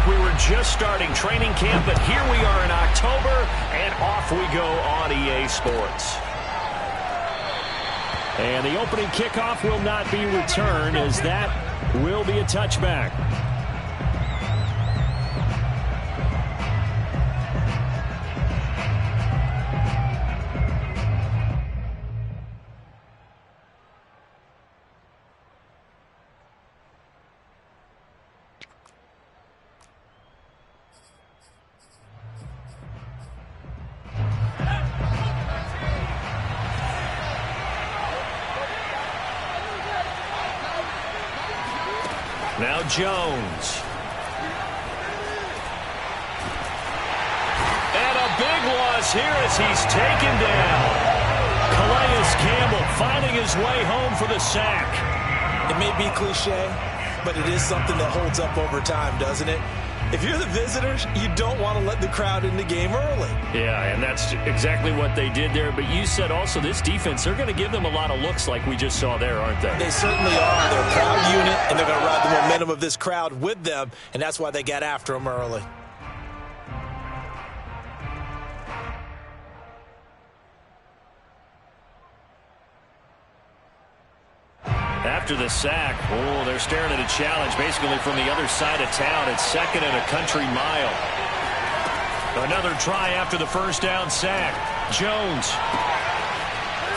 like we were just starting training camp, but here we are in October, and off we go on EA Sports. And the opening kickoff will not be returned, as that will be a touchback. Now Jones. And a big loss here as he's taken down. Calais Campbell finding his way home for the sack. It may be cliche, but it is something that holds up over time, doesn't it? If you're the visitors, you don't want to let the crowd in the game early. Yeah, and that's exactly what they did there. But you said also this defense, they're going to give them a lot of looks like we just saw there, aren't they? They certainly are. They're a proud unit, and they're going to ride the momentum of this crowd with them, and that's why they got after them early. After the sack, they're staring at a challenge basically from the other side of town. It's second and a country mile. Another try after the first down sack. Jones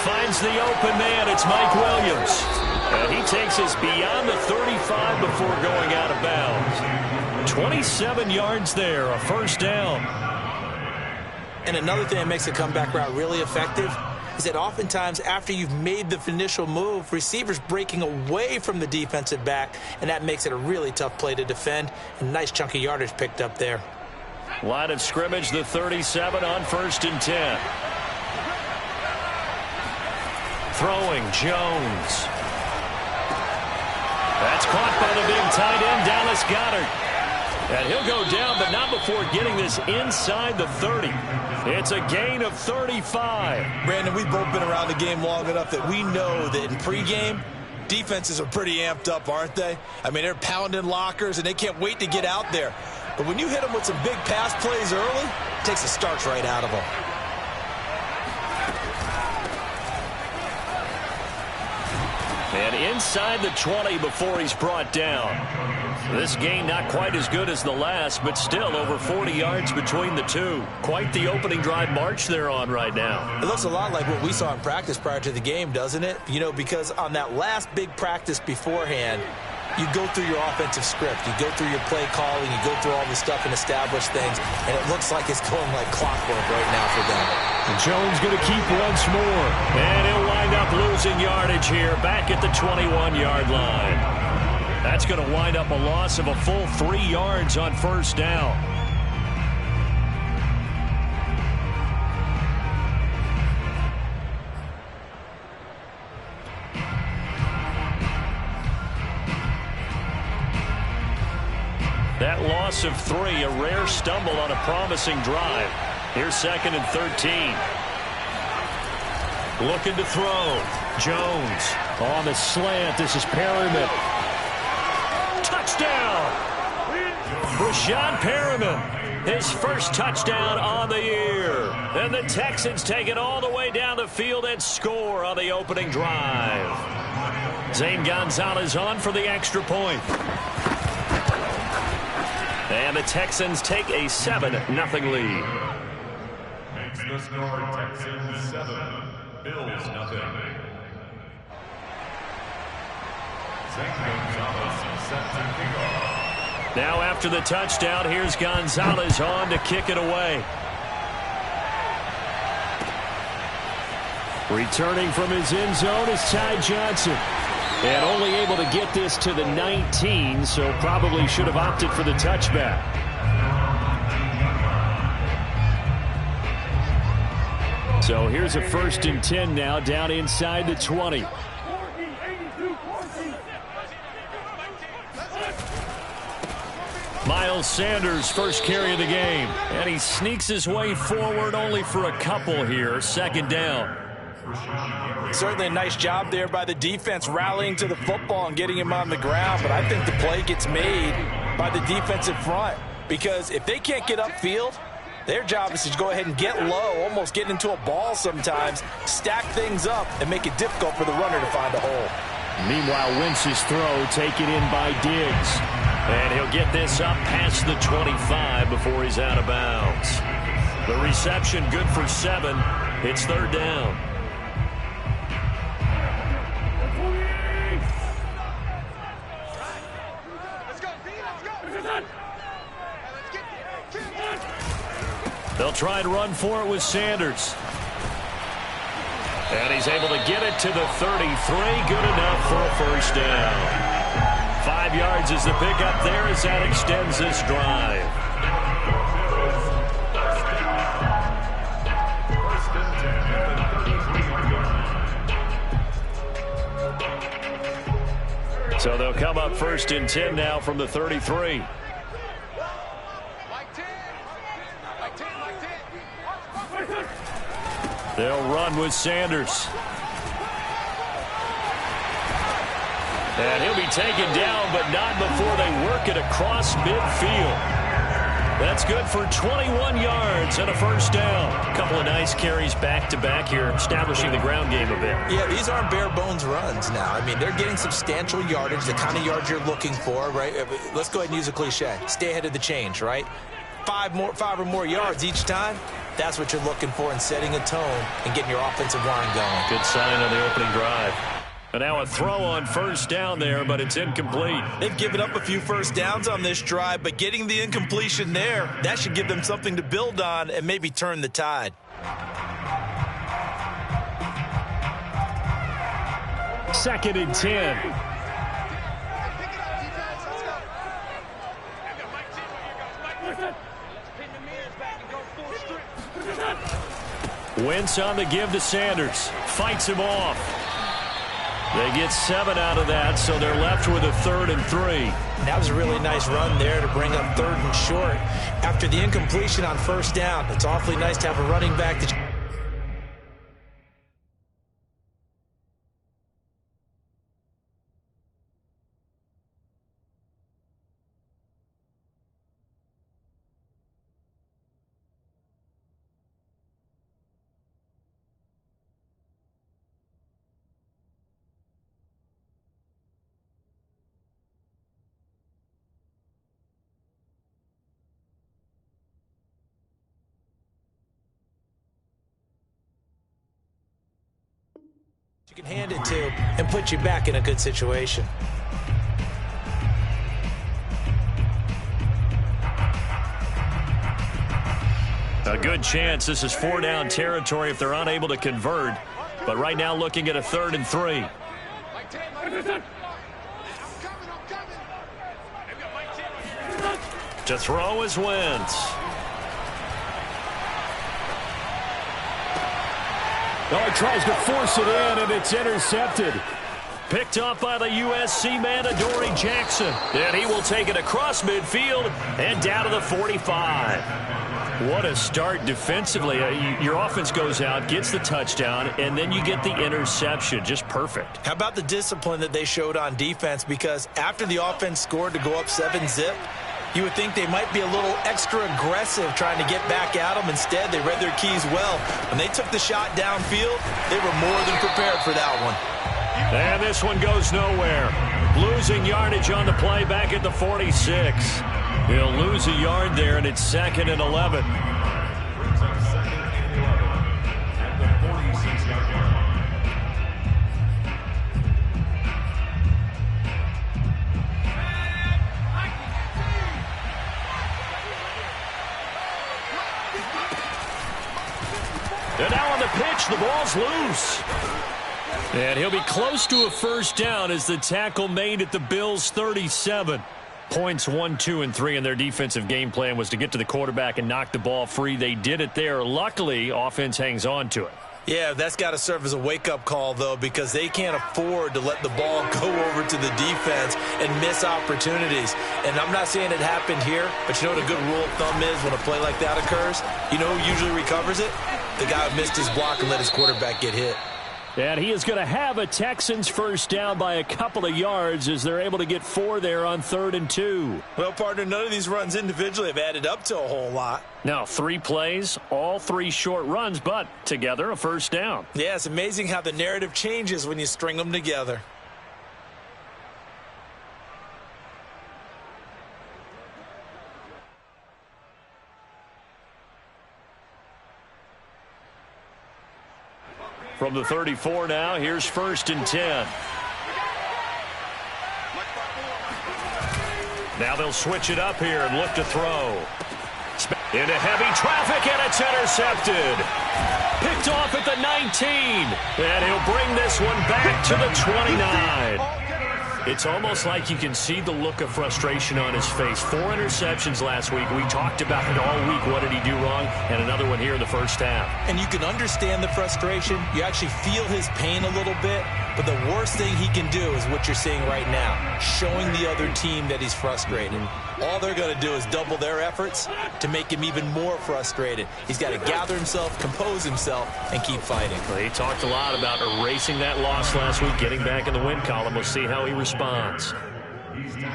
finds the open man. It's Mike Williams. And he takes us beyond the 35 before going out of bounds. 27 yards there, a first down. And another thing that makes a comeback route really effective is that oftentimes after you've made the initial move, receivers breaking away from the defensive back, and that makes it a really tough play to defend. A nice chunk of yardage picked up there. Line of scrimmage, the 37 on 1st and 10. Throwing, Jones. That's caught by the big tight end, Dallas Goedert. And he'll go down, but not before getting this inside the 30. It's a gain of 35. Brandon, we've both been around the game long enough that we know that in pregame, defenses are pretty amped up, aren't they? I mean, they're pounding lockers, and they can't wait to get out there. But when you hit them with some big pass plays early, it takes the starch right out of them. And inside the 20 before he's brought down. This gain not quite as good as the last, but still over 40 yards between the two. Quite the opening drive march they're on right now. It looks a lot like what we saw in practice prior to the game, doesn't it? You know, because on that last big practice beforehand, you go through your offensive script. You go through your play calling. You go through all the stuff and establish things. And it looks like it's going like clockwork right now for them. And Jones going to keep once more. And he'll wind up losing yardage here back at the 21-yard line. That's going to wind up a loss of a full 3 yards on first down. That loss of 3, a rare stumble on a promising drive. Here's 2nd and 13. Looking to throw. Jones on the slant. This is Perryman. Touchdown! Brashad Perryman, his first touchdown on the year. And the Texans take it all the way down the field and score on the opening drive. Zane Gonzalez on for the extra point. And the Texans take a 7-0 lead. Makes the score Texans 7, Bills nothing. Zane Gonzalez set to kick off. Now after the touchdown, here's Gonzalez on to kick it away. Returning from his end zone is Ty Johnson. And only able to get this to the 19, so probably should have opted for the touchback. So here's a 1st and 10 now, down inside the 20. Miles Sanders, first carry of the game. And he sneaks his way forward only for a couple here. 2nd down. Certainly a nice job there by the defense rallying to the football and getting him on the ground, but I think the play gets made by the defensive front. because if they can't get upfield, their job is to go ahead and get low, almost get into a ball sometimes, stack things up, and make it difficult for the runner to find a hole. Meanwhile, Wentz's throw taken in by Diggs. And he'll get this up past the 25 before he's out of bounds. The reception good for 7. It's third down. They'll try and run for it with Sanders. And he's able to get it to the 33. Good enough for a first down. 5 yards is the pickup there as that extends this drive. So they'll come up first and 10 now from the 33. They'll run with Sanders. And he'll be taken down, but not before they work it across midfield. That's good for 21 yards and a first down. A couple of nice carries back-to-back here, establishing the ground game a bit. Yeah, these aren't bare-bones runs now. I mean, they're getting substantial yardage, the kind of yards you're looking for, right? Let's go ahead and use a cliche. Stay ahead of the change, right? 5 or more yards each time. That's what you're looking for in setting a tone and getting your offensive line going. Good sign on the opening drive. And now a throw on first down there, but it's incomplete. They've given up a few first downs on this drive, but getting the incompletion there, that should give them something to build on and maybe turn the tide. Second and 10. Wentz on the give to Sanders. Fights him off. They get 7 out of that, so they're left with a 3rd and 3. That was a really nice run there to bring up 3rd and short. After the incompletion on first down, it's awfully nice to have a running back that... you can hand it to and put you back in a good situation. A good chance this is 4-down territory if they're unable to convert. But right now looking at a 3rd and 3. To throw is Wentz. Oh, he tries to force it in, and it's intercepted. Picked up by the USC man, Adoree Jackson. And he will take it across midfield and down to the 45. What a start defensively. Your offense goes out, gets the touchdown, and then you get the interception. Just perfect. How about the discipline that they showed on defense? Because after the offense scored to go up 7-zip, you would think they might be a little extra aggressive trying to get back at them. Instead, they read their keys well. When they took the shot downfield, they were more than prepared for that one. And this one goes nowhere. Losing yardage on the play back at the 46. He'll lose a yard there, and it's 2nd and 11. And now on the pitch, the ball's loose. And he'll be close to a first down as the tackle made at the Bills' 37. Points 1, 2, and 3 in their defensive game plan was to get to the quarterback and knock the ball free. They did it there. Luckily, offense hangs on to it. Yeah, that's got to serve as a wake-up call, though, because they can't afford to let the ball go over to the defense and miss opportunities. And I'm not saying it happened here, but you know what a good rule of thumb is when a play like that occurs? You know who usually recovers it? The guy who missed his block and let his quarterback get hit. And he is going to have a Texans first down by a couple of yards as they're able to get 4 there on 3rd and 2. Well, partner, none of these runs individually have added up to a whole lot. Now, 3 plays, all 3 short runs, but together a first down. Yeah, it's amazing how the narrative changes when you string them together. From the 34 now, here's 1st and 10. Now they'll switch it up here and look to throw. Into heavy traffic, and it's intercepted. Picked off at the 19. And he'll bring this one back to the 29. It's almost like you can see the look of frustration on his face. 4 interceptions last week. We talked about it all week. What did he do wrong? And another one here in the first half. And you can understand the frustration. You actually feel his pain a little bit. But the worst thing he can do is what you're seeing right now, showing the other team that he's frustrated. All they're going to do is double their efforts to make him even more frustrated. He's got to gather himself, compose himself, and keep fighting. Well, he talked a lot about erasing that loss last week, getting back in the win column. We'll see how he responds.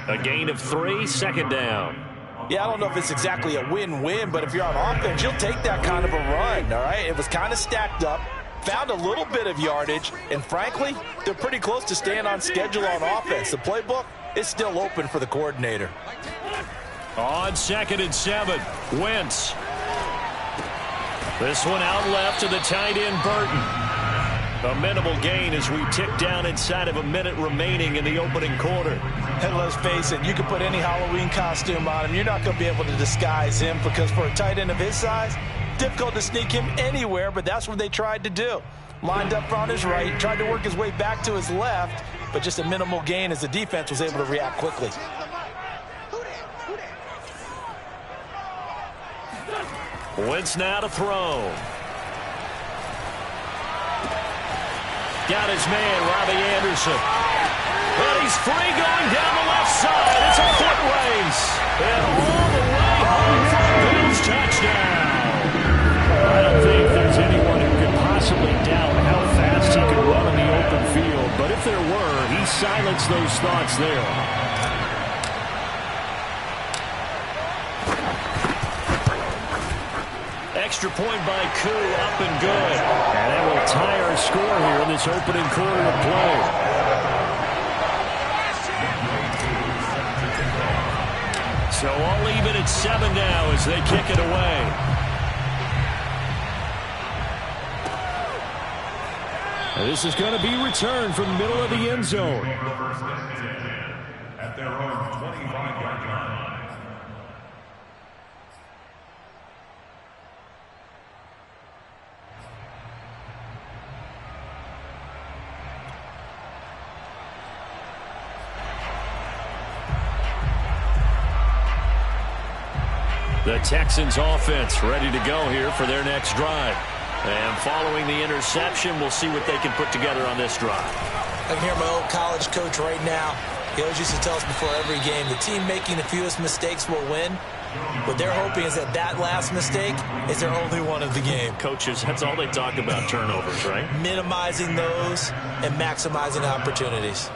A gain of 3, 2nd down. Yeah, I don't know if it's exactly a win-win, but if you're on offense, you'll take that kind of a run, all right? It was kind of stacked up. Found a little bit of yardage, and frankly, they're pretty close to staying on schedule on offense. The playbook is still open for the coordinator. On 2nd and 7, Wentz. This one out left to the tight end, Burton. A minimal gain as we tick down inside of a minute remaining in the opening quarter. And let's face it, you can put any Halloween costume on him. You're not going to be able to disguise him because for a tight end of his size, difficult to sneak him anywhere, but that's what they tried to do. Lined up on his right, tried to work his way back to his left, but just a minimal gain as the defense was able to react quickly. Wentz now to throw. Got his man, Robbie Anderson. But he's free going down the left side. It's a foot race. And all the way home for a Bills touchdown. I don't think there's anyone who could possibly doubt how fast he could run in the open field. But if there were, he silenced those thoughts there. Extra point by Koo, up and good. And that will tie our score here in this opening quarter of play. So all even at 7 now as they kick it away. And this is going to be returned from the middle of the end zone. At their own 25-yard line. The Texans offense ready to go here for their next drive. And following the interception, we'll see what they can put together on this drive. I can hear my old college coach right now. He always used to tell us before every game, the team making the fewest mistakes will win. What they're hoping is that that last mistake is their only one of the game. Coaches, that's all they talk about, turnovers, right? Minimizing those and maximizing opportunities.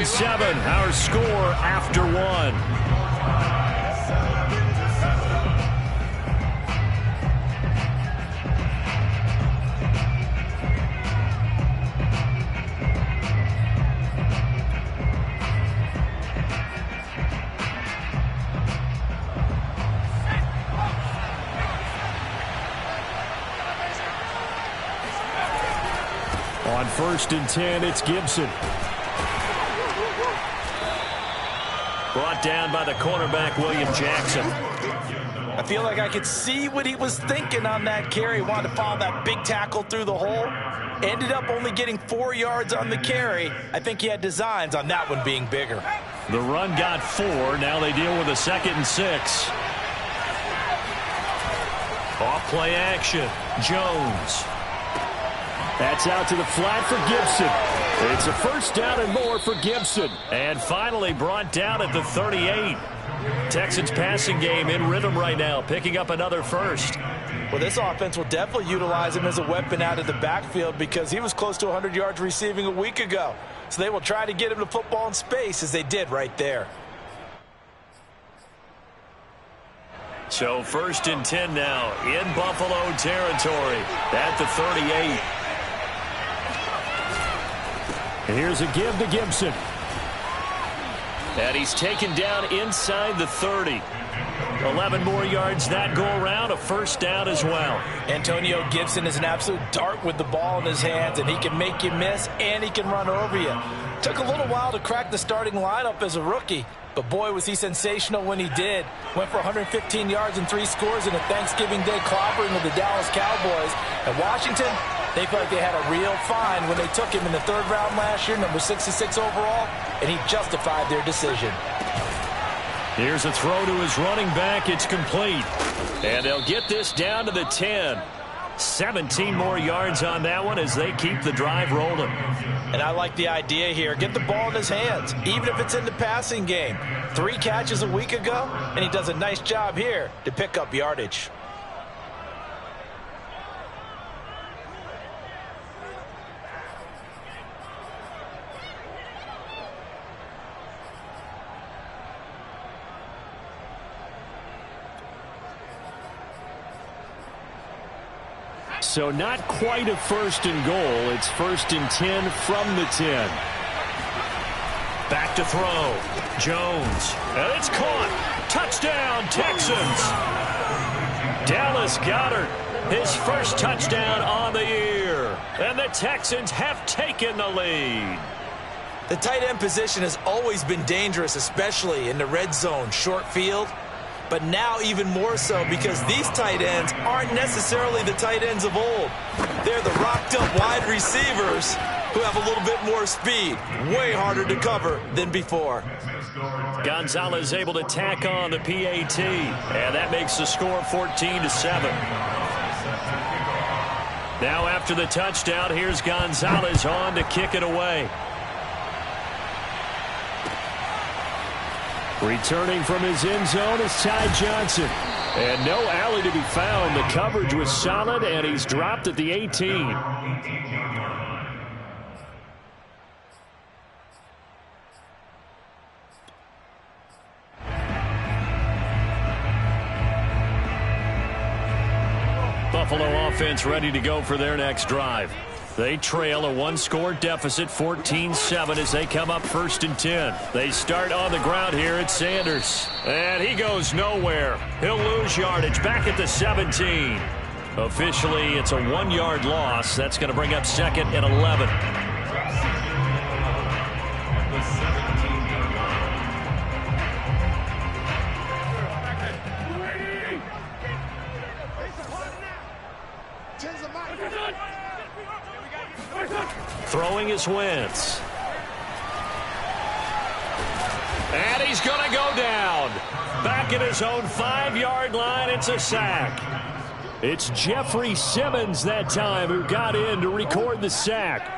Seven, our score after 1. On 1st and 10, it's Gibson. Brought down by the cornerback, William Jackson. I feel like I could see what he was thinking on that carry. Wanted to follow that big tackle through the hole. Ended up only getting 4 yards on the carry. I think he had designs on that one being bigger. The run got 4. Now they deal with a 2nd and 6. Off play action. Jones. That's out to the flat for Gibson. It's a first down and more for Gibson. And finally brought down at the 38. Texans passing game in rhythm right now, picking up another first. Well, this offense will definitely utilize him as a weapon out of the backfield because he was close to 100 yards receiving a week ago. So they will try to get him the football in space as they did right there. So 1st and 10 now in Buffalo territory at the 38. And here's a give to Gibson. And he's taken down inside the 30. 11 more yards that go around, a first down as well. Antonio Gibson is an absolute dart with the ball in his hands, and he can make you miss and he can run over you. Took a little while to crack the starting lineup as a rookie, but boy was he sensational when he did. Went for 115 yards and 3 scores in a Thanksgiving Day clobbering of the Dallas Cowboys. And Washington, they felt like they had a real find when they took him in the 3rd round last year, number 66 overall, and he justified their decision. Here's a throw to his running back. It's complete. And they'll get this down to the 10. 17 more yards on that one as they keep the drive rolling. And I like the idea here. Get the ball in his hands, even if it's in the passing game. 3 catches a week ago, and he does a nice job here to pick up yardage. So not quite a 1st and goal. It's 1st and 10 from the 10. Back to throw. Jones. And it's caught. Touchdown, Texans. Dallas Goedert, his first touchdown on the year. And the Texans have taken the lead. The tight end position has always been dangerous, especially in the red zone, short field. But now even more so because these tight ends aren't necessarily the tight ends of old. They're the rocked-up wide receivers who have a little bit more speed. Way harder to cover than before. Gonzalez able to tack on the PAT. And that makes the score 14-7. Now after the touchdown, here's Gonzalez on to kick it away. Returning from his end zone is Ty Johnson. And no alley to be found. The coverage was solid, and he's dropped at the 18. Buffalo offense ready to go for their next drive. They trail a 1-score deficit, 14-7 as they come up 1st and 10. They start on the ground here at Sanders. And he goes nowhere. He'll lose yardage back at the 17. Officially, it's a 1-yard loss. That's going to bring up 2nd and 11. Throwing is Wentz. And he's going to go down. Back at his own 5-yard line, it's a sack. It's Jeffrey Simmons that time who got in to record the sack.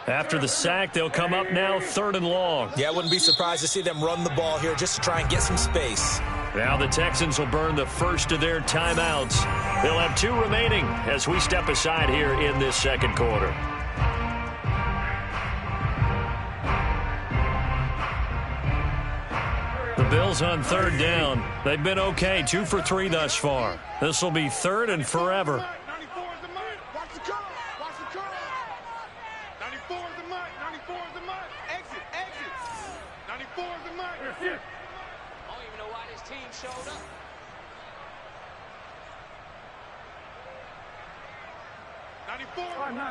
After the sack, they'll come up now 3rd and long. Yeah, I wouldn't be surprised to see them run the ball here just to try and get some space. Now the Texans will burn the first of their timeouts. They'll have 2 remaining as we step aside here in this 2nd quarter. The Bills on 3rd down. They've been okay, 2 for 3 thus far. This will be 3rd and forever.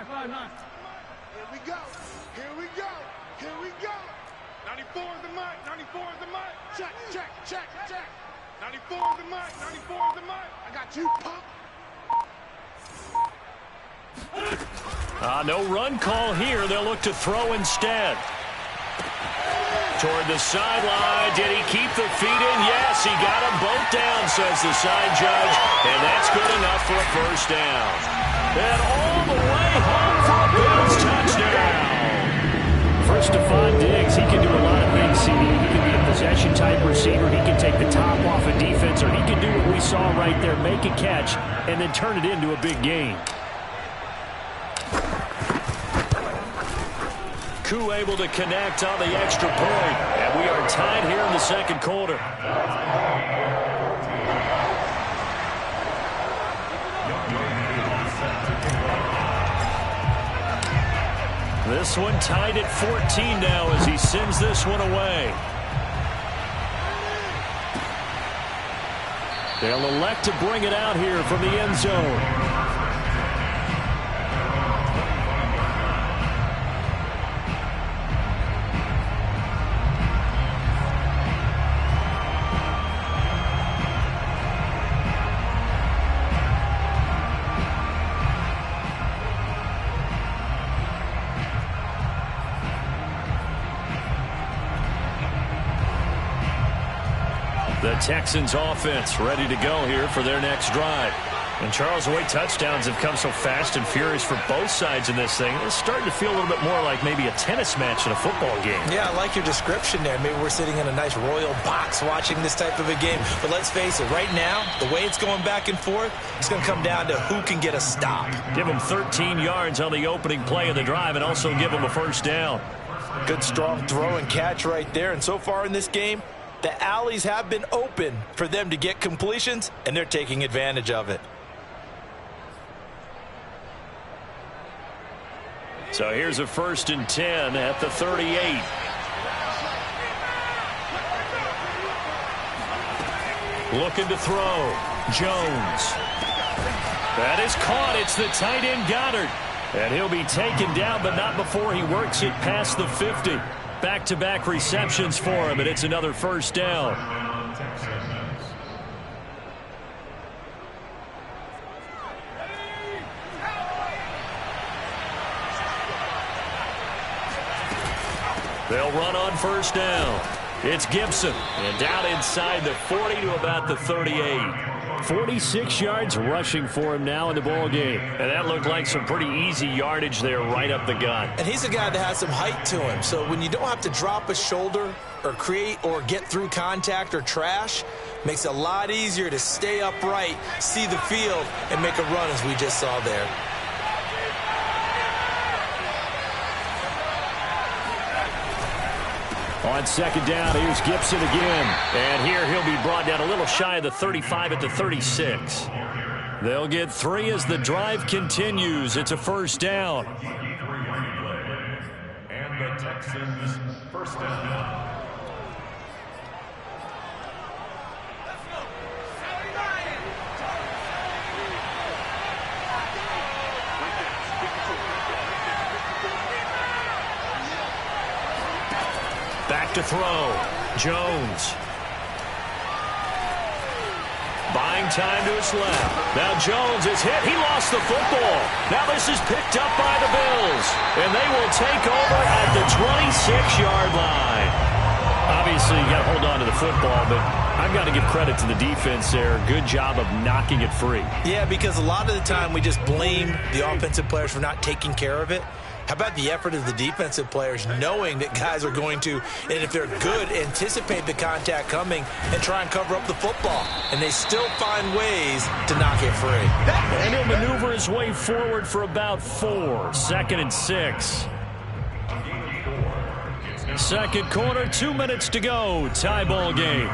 Here we go. Here we go. Here we go. 94 is the mark. 94 is the mark. Check, check, check, check. 94 is the mark. 94 is the mark. I got you, punk. No run call here. They'll look to throw instead. Toward the sideline. Did he keep the feet in? Yes, he got them both down, says the side judge. And that's good enough for a first down. And all the way home for a Bills touchdown. For Stephon Diggs, he can do a lot of things, CD. He can be a possession-type receiver. He can take the top off a defense, or he can do what we saw right there, make a catch, and then turn it into a big game. Koo able to connect on the extra point. And we are tied here in the second quarter. This one tied at 14 now as he sends this one away. They'll elect to bring it out here from the end zone. The Texans offense ready to go here for their next drive. And Charles, the way touchdowns have come so fast and furious for both sides in this thing, it's starting to feel a little bit more like maybe a tennis match in a football game. Yeah, I like your description there. Maybe we're sitting in a nice royal box watching this type of a game. But let's face it, right now, the way it's going back and forth, it's going to come down to who can get a stop. Give them 13 yards on the opening play of the drive and also give them a first down. Good strong throw and catch right there. And so far in this game, the alleys have been open for them to get completions, and they're taking advantage of it. So here's a 1st and 10 at the 38. Looking to throw. Jones. That is caught. It's the tight end Goddard. And he'll be taken down, but not before he works it past the 50. Back-to-back receptions for him, and it's another first down. They'll run on first down. It's Gibson, and down inside the 40 to about the 38. 46 yards rushing for him now in the ball game. And that looked like some pretty easy yardage there right up the gut. And he's a guy that has some height to him. So when you don't have to drop a shoulder or create or get through contact or trash, makes it a lot easier to stay upright, see the field, and make a run as we just saw there. On second down, here's Gibson again. And here he'll be brought down a little shy of the 35 at the 36. They'll get 3 as the drive continues. It's a first down. And the Texans first down. Back to throw. Jones. Buying time to his left. Now Jones is hit. He lost the football. Now this is picked up by the Bills. And they will take over at the 26-yard line. Obviously, you got to hold on to the football, but I've got to give credit to the defense there. Good job of knocking it free. Yeah, because a lot of the time we just blame the offensive players for not taking care of it. How about the effort of the defensive players knowing that guys are going to, and if they're good, anticipate the contact coming and try and cover up the football. And they still find ways to knock it free. And he'll maneuver his way forward for about 4. 2nd and 6. Second quarter, 2 minutes to go. Tie ball game.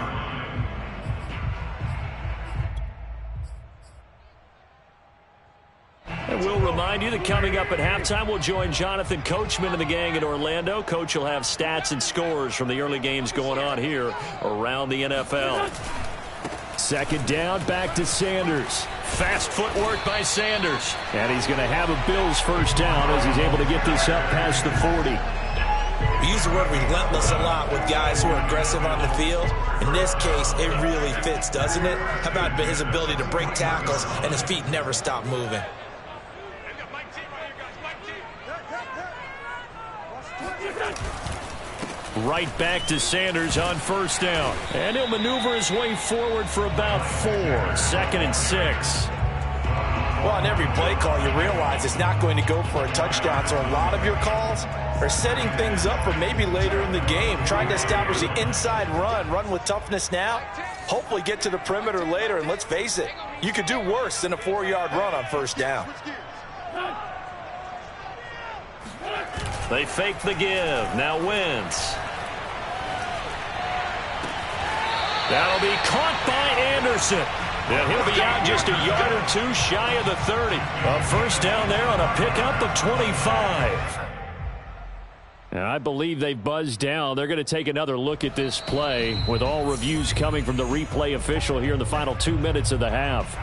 And we'll remind you that coming up at halftime, we'll join Jonathan Coachman and the gang in Orlando. Coach will have stats and scores from the early games going on here around the NFL. Second down, back to Sanders. Fast footwork by Sanders. And he's going to have a Bills first down as he's able to get this up past the 40. We use the word relentless a lot with guys who are aggressive on the field. In this case, it really fits, doesn't it? How about his ability to break tackles and his feet never stop moving? Right back to Sanders on first down. And he'll maneuver his way forward for about 4. 2nd and 6. Well, on every play call, you realize it's not going to go for a touchdown. So a lot of your calls are setting things up for maybe later in the game, trying to establish the inside run with toughness now, hopefully get to the perimeter later. And let's face it, you could do worse than a 4-yard run on first down. They fake the give. Now Wentz. That'll be caught by Anderson. And he'll be out just a yard or 2 shy of the 30. A first down there on a pickup of 25. And I believe they've buzzed down. They're going to take another look at this play with all reviews coming from the replay official here in the final 2 minutes of the half.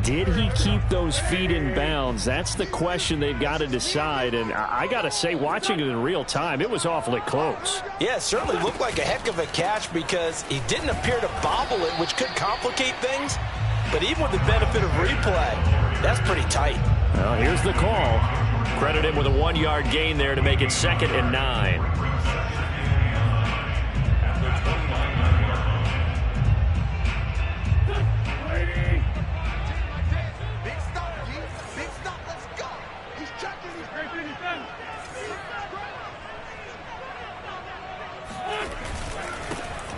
Did he keep those feet in bounds? That's the question they've got to decide. And I got to say, watching it in real time, it was awfully close. Yeah, it certainly looked like a heck of a catch because he didn't appear to bobble it, which could complicate things. But even with the benefit of replay, that's pretty tight. Well, here's the call. Credit him with a 1-yard gain there to make it 2nd and 9.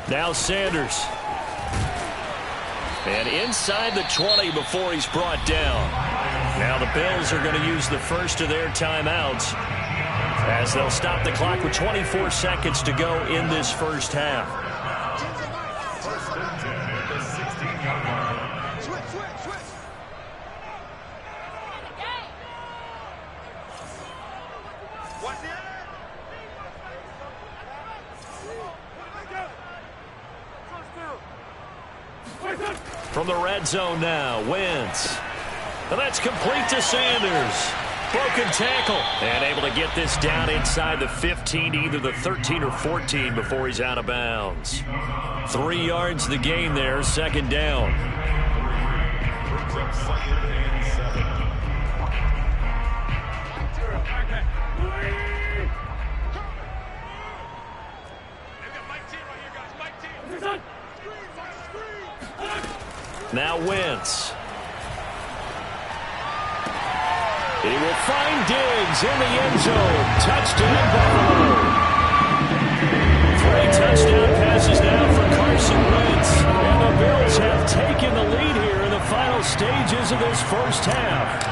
Now Sanders. And inside the 20 before he's brought down. Now the Bills are going to use the first of their timeouts as they'll stop the clock with 24 seconds to go in this first half. From the red zone now, Wentz. And that's complete to Sanders. Broken tackle. And able to get this down inside the 15, either the 13 or 14 before he's out of bounds. 3 yards the gain there, 2nd down. Now Wentz. He will find Diggs in the end zone. Touchdown, Buffalo. 3 touchdown passes now for Carson Wentz. And the Bills have taken the lead here in the final stages of this first half.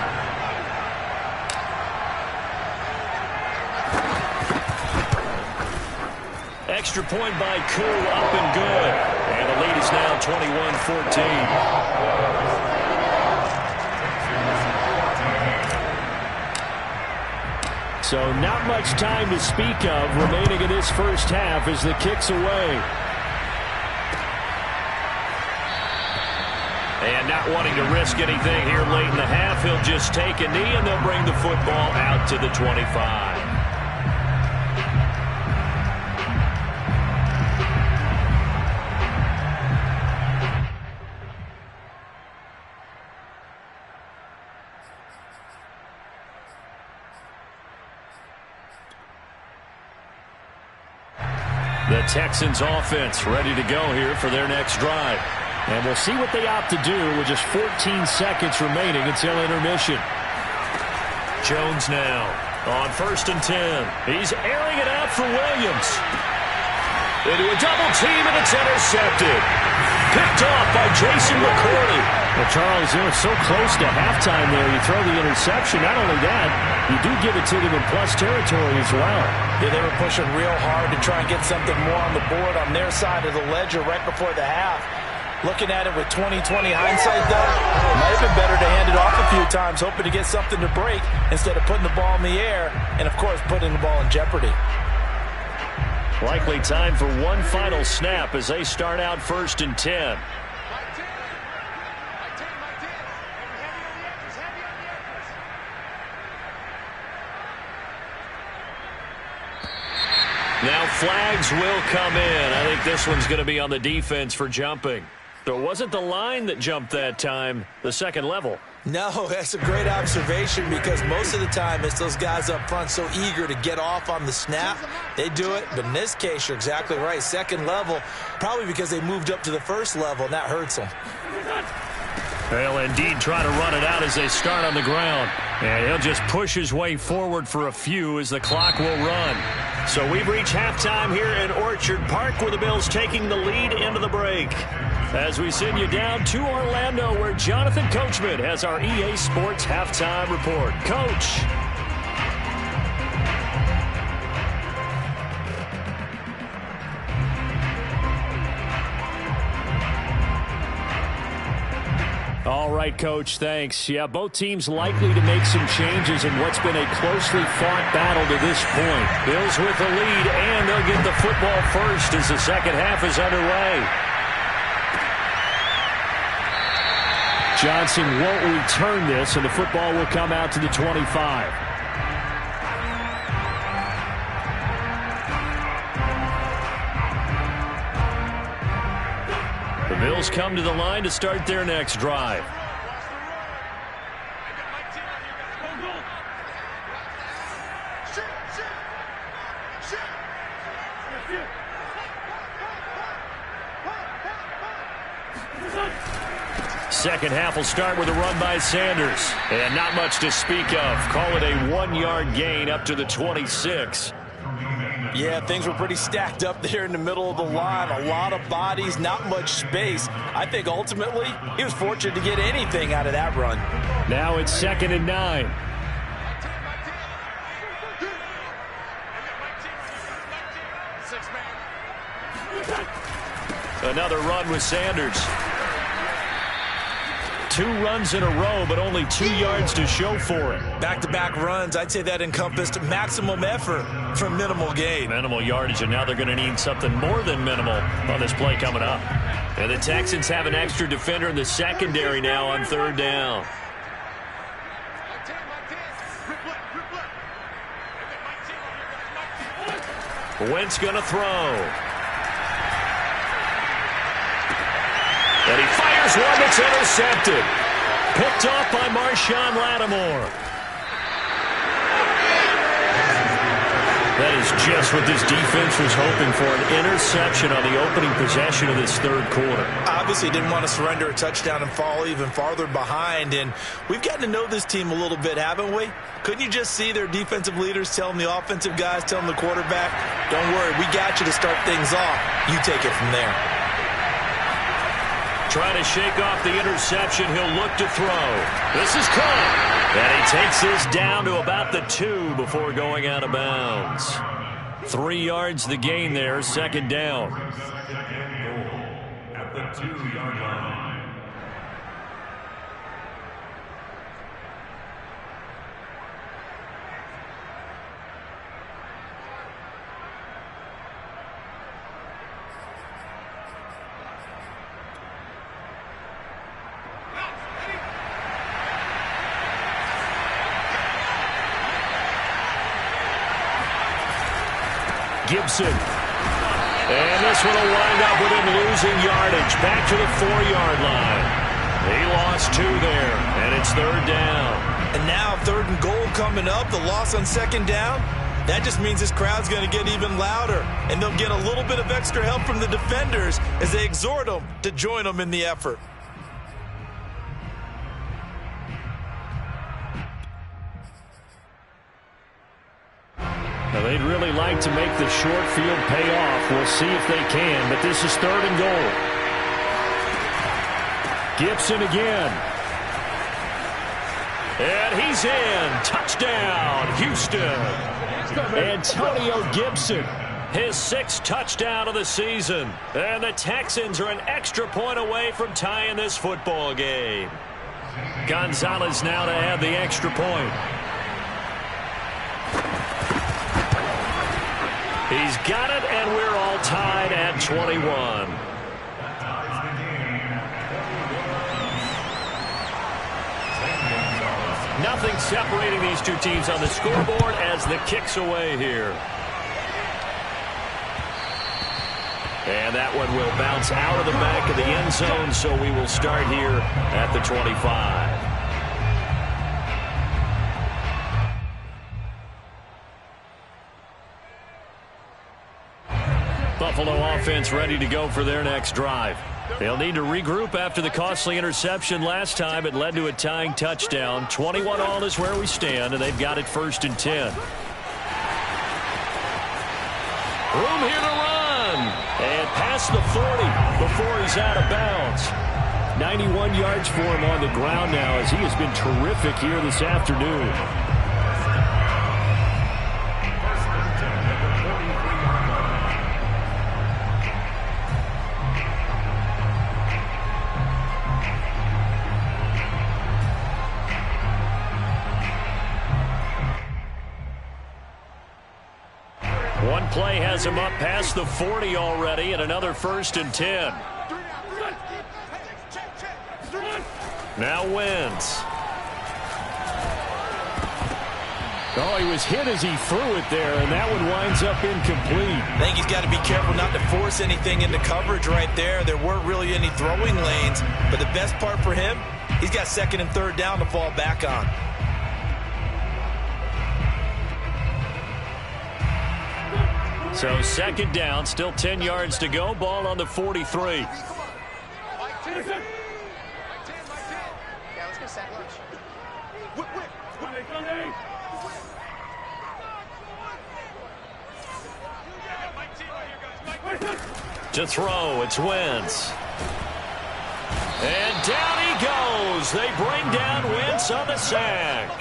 Extra point by Koo, up and good. And the lead is now 21-14. So not much time to speak of remaining in this first half as the kick's away. And not wanting to risk anything here late in the half, he'll just take a knee and they'll bring the football out to the 25. The Texans offense ready to go here for their next drive. And we'll see what they opt to do with just 14 seconds remaining until intermission. Jones now on 1st and 10. He's airing it out for Williams. Into a double team, and it's intercepted. Picked off by Jason McCourty. Well, Charles, it was so close to halftime there. You throw the interception. Not only that, you do give it to them in plus territory as well. Yeah, they were pushing real hard to try and get something more on the board on their side of the ledger right before the half. Looking at it with 20/20 hindsight, though, it might have been better to hand it off a few times, hoping to get something to break instead of putting the ball in the air and, of course, putting the ball in jeopardy. Likely time for one final snap as they start out 1st and 10. Now flags will come in. I think this one's going to be on the defense for jumping. So it wasn't the line that jumped that time, the second level. No, that's a great observation because most of the time it's those guys up front so eager to get off on the snap. They do it, but in this case, you're exactly right. Second level, probably because they moved up to the first level, and that hurts them. They'll indeed try to run it out as they start on the ground. And he'll just push his way forward for a few as the clock will run. So we've reached halftime here in Orchard Park with the Bills taking the lead into the break. As we send you down to Orlando where Jonathan Coachman has our EA Sports halftime report. Coach. All right, Coach, thanks. Yeah, both teams likely to make some changes in what's been a closely fought battle to this point. Bills with the lead, and they'll get the football first as the second half is underway. Johnson won't return this, and the football will come out to the 25. The Bills come to the line to start their next drive. Second half will start with a run by Sanders. And not much to speak of. Call it a 1-yard gain up to the 26. Yeah, things were pretty stacked up there in the middle of the line. A lot of bodies, not much space. I think ultimately he was fortunate to get anything out of that run. Now it's 2nd and 9. Another run with Sanders. 2 runs in a row, but only 2 yards to show for it. Back-to-back runs, I'd say that encompassed maximum effort for minimal gain. Minimal yardage, and now they're going to need something more than minimal on this play coming up. And the Texans have an extra defender in the secondary now on 3rd down. Wentz going to throw. And he fires one that's intercepted. Picked off by Marshawn Lattimore. That is just what this defense was hoping for, an interception on the opening possession of this 3rd quarter. Obviously didn't want to surrender a touchdown and fall even farther behind, and we've gotten to know this team a little bit, haven't we? Couldn't you just see their defensive leaders telling the offensive guys, telling the quarterback, don't worry, we got you to start things off. You take it from there. Trying to shake off the interception. He'll look to throw. This is caught. And he takes this down to about the 2 before going out of bounds. 3 yards the gain there, 2nd down. At the 2-yard line. Gibson. And this one will wind up with him losing yardage. Back to the 4-yard line. He lost 2 there, and it's 3rd down. And now 3rd and goal coming up. The loss on 2nd down. That just means this crowd's going to get even louder. And they'll get a little bit of extra help from the defenders as they exhort them to join them in the effort. Now, they'd really like to make the short field pay off. We'll see if they can, but this is 3rd and goal. Gibson again. And he's in. Touchdown, Houston. Antonio Gibson, his 6th touchdown of the season. And the Texans are an extra point away from tying this football game. Gonzalez now to add the extra point. He's got it, and we're all tied at 21. Nothing separating these two teams on the scoreboard as the kick's away here. And that one will bounce out of the back of the end zone, so we will start here at the 25. offense ready to go for their next drive. They'll need to regroup after the costly interception last time. It led to a tying touchdown. 21-all is where we stand, and they've got it 1st and 10. Room here to run. And past the 40 before he's out of bounds. 91 yards for him on the ground now as he has been terrific here this afternoon. One play has him up past the 40 already, and another 1st and 10. Now wins. Oh, he was hit as he threw it there, and that one winds up incomplete. I think he's got to be careful not to force anything into coverage right there. There weren't really any throwing lanes, but the best part for him, he's got 2nd and 3rd down to fall back on. So 2nd down, still 10 yards to go. Ball on the 43. Yeah, let's go sack lunch. To throw, it's Wentz. And down he goes. They bring down Wentz on the sack.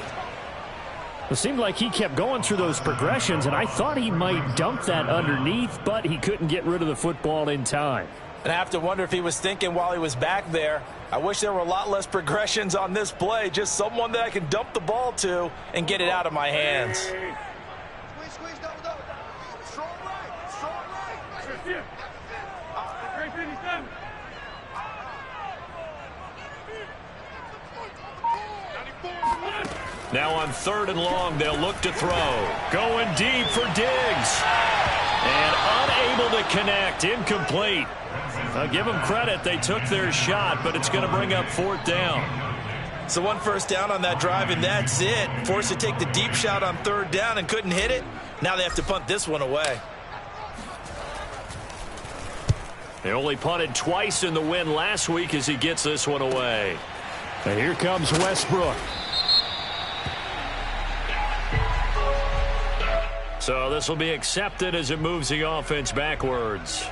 It seemed like he kept going through those progressions, and I thought he might dump that underneath, but he couldn't get rid of the football in time. And I have to wonder if he was thinking while he was back there, I wish there were a lot less progressions on this play, just someone that I can dump the ball to and get it out of my hands. Squeeze, double. Strong right. Great 57. Now on 3rd and long, they'll look to throw. Going deep for Diggs. And unable to connect. Incomplete. I'll give them credit. They took their shot, but it's going to bring up 4th down. So 1 first down on that drive, and that's it. Forced to take the deep shot on 3rd down and couldn't hit it. Now they have to punt this one away. They only punted twice in the win last week as he gets this one away. And here comes Westbrook. So this will be accepted as it moves the offense backwards.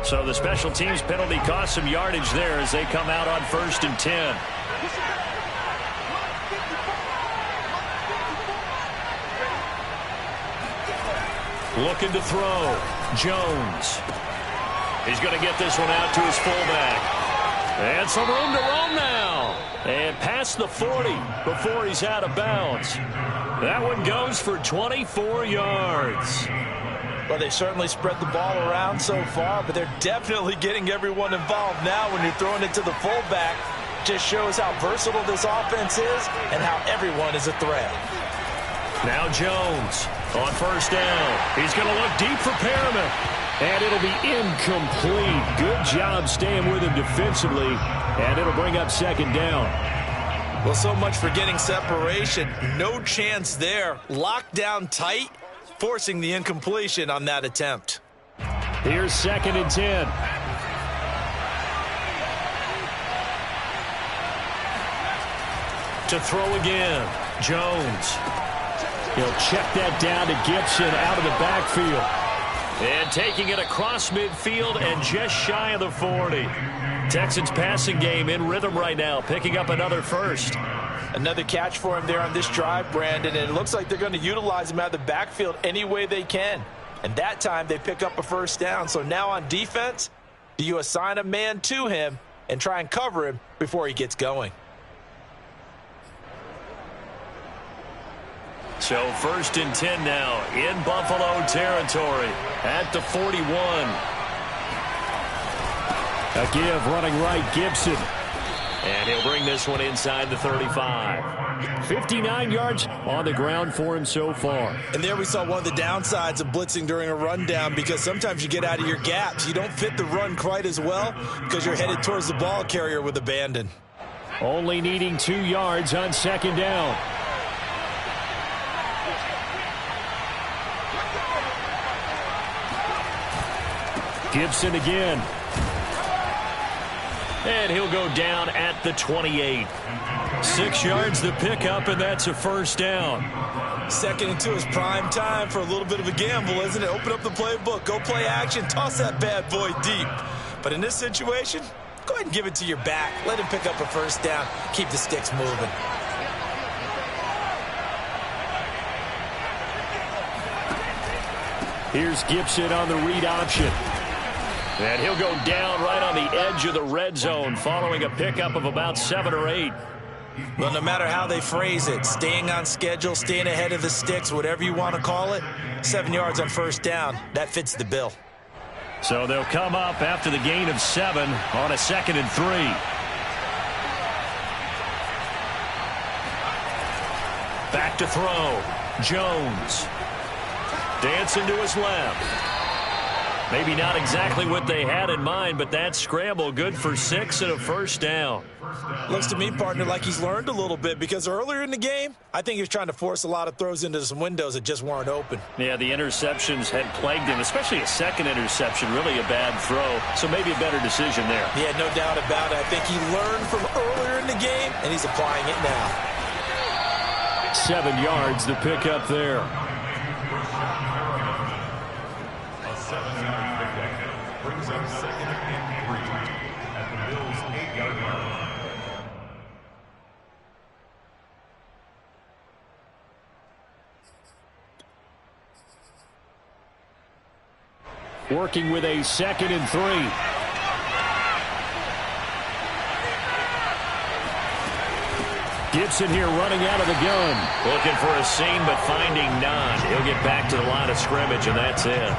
So the special teams penalty cost some yardage there as they come out on 1st and 10. Looking to throw. Jones. He's going to get this one out to his fullback. And some room to roam now. And past the 40 before he's out of bounds. That one goes for 24 yards. Well, they certainly spread the ball around so far, but they're definitely getting everyone involved now when you're throwing it to the fullback. Just shows how versatile this offense is and how everyone is a threat. Now Jones on 1st down. He's going to look deep for Perriman. And it'll be incomplete. Good job staying with him defensively. And it'll bring up 2nd down. Well, so much for getting separation. No chance there. Locked down tight, forcing the incompletion on that attempt. Here's 2nd and 10. To throw again. Jones. He'll check that down to Gibson out of the backfield. And taking it across midfield and just shy of the 40. Texans passing game in rhythm right now, picking up another 1st. Another catch for him there on this drive, Brandon, and it looks like they're going to utilize him out of the backfield any way they can. And that time they pick up a 1st down. So now on defense, do you assign a man to him and try and cover him before he gets going? So 1st and 10 now in Buffalo territory at the 41. A give running right, Gibson. And he'll bring this one inside the 35. 59 yards on the ground for him so far. And there we saw one of the downsides of blitzing during a rundown, because sometimes you get out of your gaps. You don't fit the run quite as well because you're headed towards the ball carrier with abandon. Only needing 2 yards on second down. Gibson again. And he'll go down at the 28. 6 yards the pickup, and that's a first down. 2nd and 2 is prime time for a little bit of a gamble, isn't it? Open up the playbook, go play action, toss that bad boy deep. But in this situation, go ahead and give it to your back. Let him pick up a first down. Keep the sticks moving. Here's Gibson on the read option. And he'll go down right on the edge of the red zone following a pickup of about 7 or 8. Well, no matter how they phrase it, staying on schedule, staying ahead of the sticks, whatever you want to call it, 7 yards on first down, that fits the bill. So they'll come up after the gain of 7 on a 2nd and 3. Back to throw. Jones. Dancing to his left. Maybe not exactly what they had in mind, but that scramble good for 6 and a first down. Looks to me, partner, like he's learned a little bit, because earlier in the game, I think he was trying to force a lot of throws into some windows that just weren't open. Yeah, the interceptions had plagued him, especially a second interception, really a bad throw. So maybe a better decision there. Yeah, no doubt about it. I think he learned from earlier in the game, and he's applying it now. 7 yards the pickup there. Brings up 2nd and 3 at the Bills' 8-yard line. Working with a 2nd and 3. Gibson here running out of the gun. Looking for a seam, but finding none. He'll get back to the line of scrimmage, and that's it.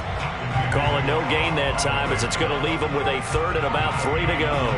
Call it no gain that time, as it's going to leave him with a 3rd and about 3 to go.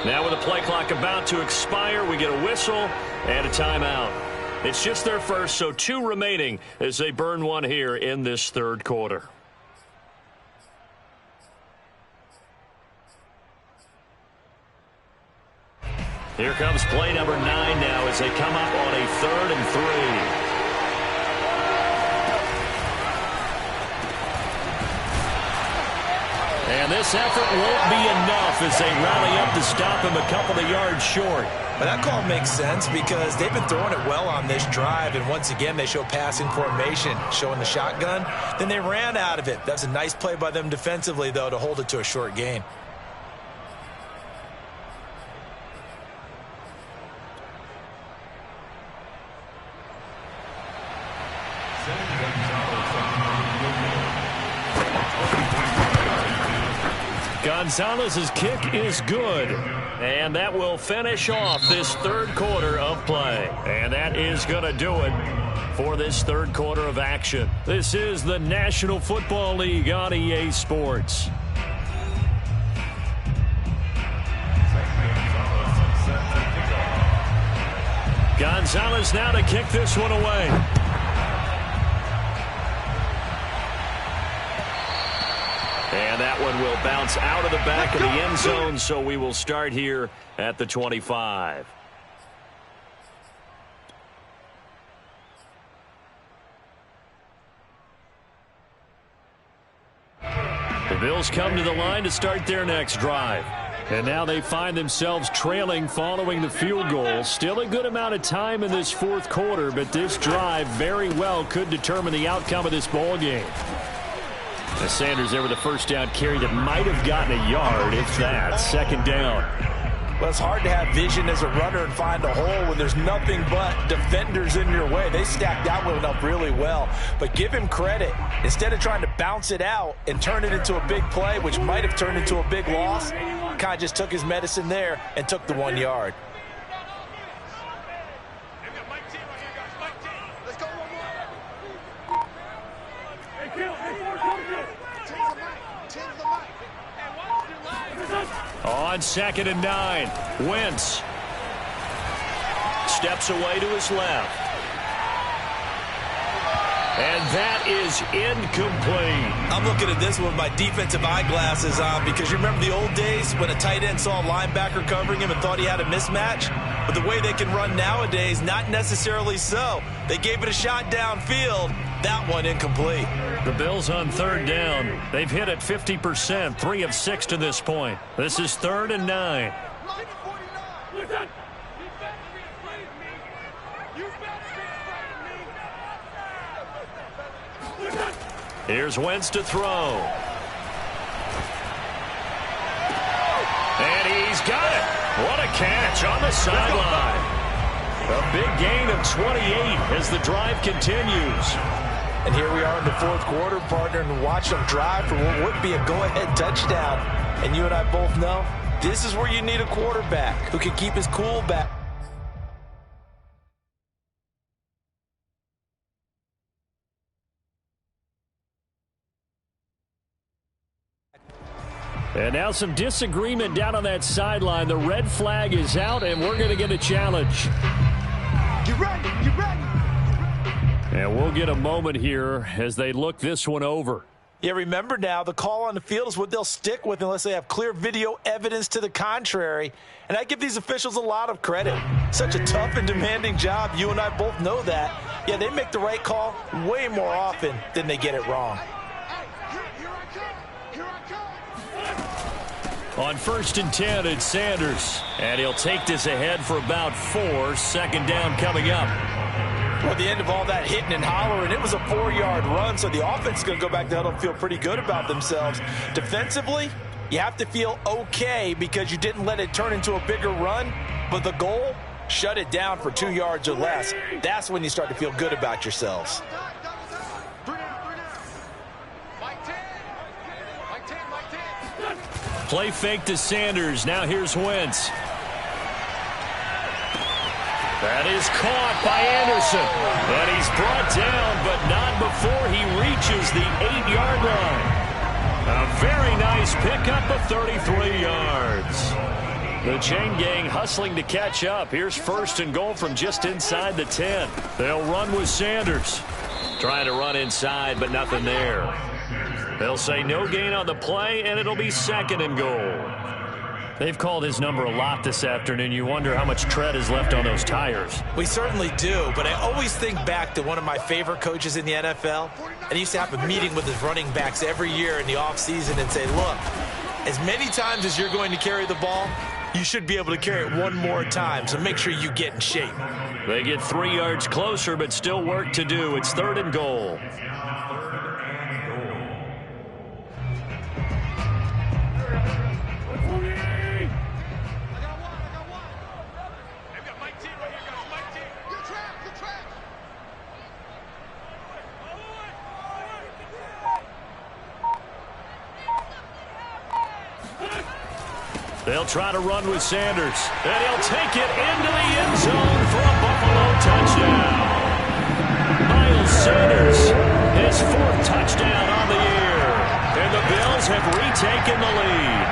Now with the play clock about to expire, we get a whistle and a timeout. It's just their first, so 2 remaining as they burn one here in this 3rd quarter. Here comes play number 9 now as they come up on a 3rd and 3. And this effort won't be enough as they rally up to stop him a couple of yards short. But that call makes sense because they've been throwing it well on this drive, and once again they show passing formation, showing the shotgun. Then they ran out of it. That's a nice play by them defensively, though, to hold it to a short gain. Gonzalez's kick is good, and that will finish off this 3rd quarter of play. And that is going to do it for this 3rd quarter of action. This is the National Football League on EA Sports. Gonzalez now to kick this one away. And that one will bounce out of the back of the end zone, so we will start here at the 25. The Bills come to the line to start their next drive. And now they find themselves trailing following the field goal. Still a good amount of time in this 4th quarter, but this drive very well could determine the outcome of this ball game. As Sanders there with a first down carry that might have gotten a yard, if that. 2nd down. Well, it's hard to have vision as a runner and find a hole when there's nothing but defenders in your way. They stacked that one up really well. But give him credit. Instead of trying to bounce it out and turn it into a big play, which might have turned into a big loss, kind of just took his medicine there and took the 1 yard. On 2nd and 9, Wentz steps away to his left. And that is incomplete. I'm looking at this with my defensive eyeglasses on because you remember the old days when a tight end saw a linebacker covering him and thought he had a mismatch? But the way they can run nowadays, not necessarily so. They gave it a shot downfield. That one incomplete. The Bills on 3rd down. They've hit it 50%, 3 of 6 to this point. This is 3rd and 9. Here's Wentz to throw. And he's got it. What a catch on the sideline. A big gain of 28 as the drive continues. And here we are in the 4th quarter, partner, and watch them drive for what would be a go-ahead touchdown. And you and I both know this is where you need a quarterback who can keep his cool back. And now some disagreement down on that sideline. The red flag is out, and we're going to get a challenge. You ready? You ready? And we'll get a moment here as they look this one over. Yeah, remember now, the call on the field is what they'll stick with unless they have clear video evidence to the contrary. And I give these officials a lot of credit. Such a tough and demanding job. You and I both know that. Yeah, they make the right call way more often than they get it wrong. On 1st and 10, it's Sanders. And he'll take this ahead for about 4. 2nd down coming up. Well, at the end of all that hitting and hollering, it was a 4-yard run, so the offense is going to go back to huddle and feel pretty good about themselves. Defensively, you have to feel okay because you didn't let it turn into a bigger run, but the goal, shut it down for 2 yards or less. That's when you start to feel good about yourselves. Play fake to Sanders. Now here's Wentz. That is caught by Anderson. And he's brought down, but not before he reaches the 8-yard line. A very nice pickup of 33 yards. The chain gang hustling to catch up. Here's 1st and goal from just inside the 10. They'll run with Sanders. Trying to run inside, but nothing there. They'll say no gain on the play, and it'll be 2nd and goal. They've called his number a lot this afternoon. You wonder how much tread is left on those tires. We certainly do, but I always think back to one of my favorite coaches in the NFL. And he used to have a meeting with his running backs every year in the offseason and say, look, as many times as you're going to carry the ball, you should be able to carry it one more time, so make sure you get in shape. They get 3 yards closer, but still work to do. It's 3rd and goal. They'll try to run with Sanders, and he'll take it into the end zone for a Buffalo touchdown. Miles Sanders, his 4th touchdown on the year, and the Bills have retaken the lead.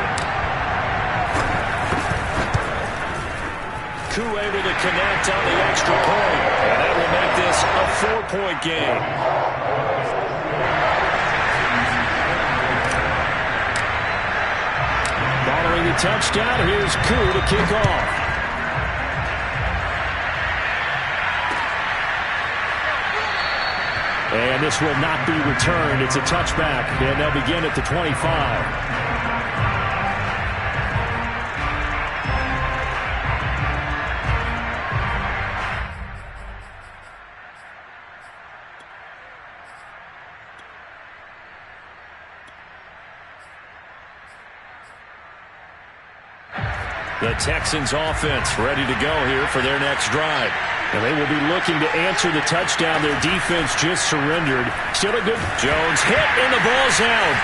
Koo able to connect on the extra point, and that will make this a 4-point game. Following the touchdown, here's Koo to kick off. And this will not be returned. It's a touchback, and they'll begin at the 25. The Texans offense ready to go here for their next drive. And they will be looking to answer the touchdown their defense just surrendered. Still a good. Jones hit and the ball's out.